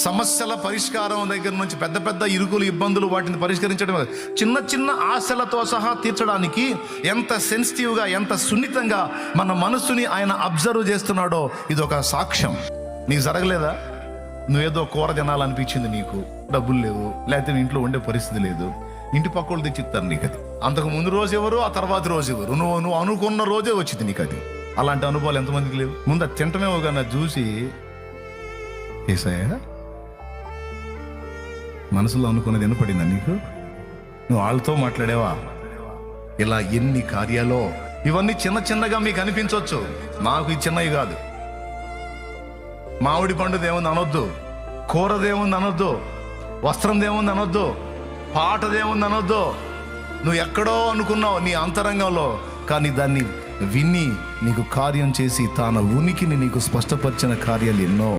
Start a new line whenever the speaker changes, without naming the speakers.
సమస్యల పరిష్కారం దగ్గర నుంచి పెద్ద పెద్ద ఇరుకులు, ఇబ్బందులు, వాటిని పరిష్కరించడం, చిన్న చిన్న ఆశలతో సహా తీర్చడానికి ఎంత సెన్సిటివ్గా, ఎంత సున్నితంగా మన మనసుని ఆయన అబ్జర్వ్ చేస్తున్నాడో ఇది ఒక సాక్ష్యం. నీకు జరగలేదా? నువ్వేదో కూర తినాలనిపించింది, నీకు డబ్బులు లేవు, లేకపోతే ఇంట్లో ఉండే పరిస్థితి లేదు, ఇంటి పక్కలు తెచ్చిస్తారు నీకు అది. అంతకు ముందు రోజు ఎవరు, ఆ తర్వాత రోజు ఎవరు, నువ్వు అనుకున్న రోజే వచ్చింది నీకు అది. అలాంటి అనుభవాలు ఎంతమందికి లేవు? ముందు అది తింటమేమో కానీ చూసి ఏసయ్యా మనసులో అనుకున్నది వినపడిందా నీకు? నువ్వు వాళ్ళతో మాట్లాడేవా? ఇలా ఎన్ని కార్యాలో ఇవన్నీ చిన్న చిన్నగా మీకు అనిపించవచ్చు, నాకు ఈ చిన్నవి కాదు. మామిడి పండుదేముంది అనొద్దు, కూరదేముంది అనొద్దు, వస్త్రం దేముంది అనొద్దు, పాటదేముంది అనొద్దు. నువ్వు ఎక్కడో అనుకున్నావు నీ అంతరంగంలో, కానీ దాన్ని విని నీకు కార్యం చేసి తన ఉనికిని నీకు స్పష్టపరిచిన కార్యాలు ఎన్నో.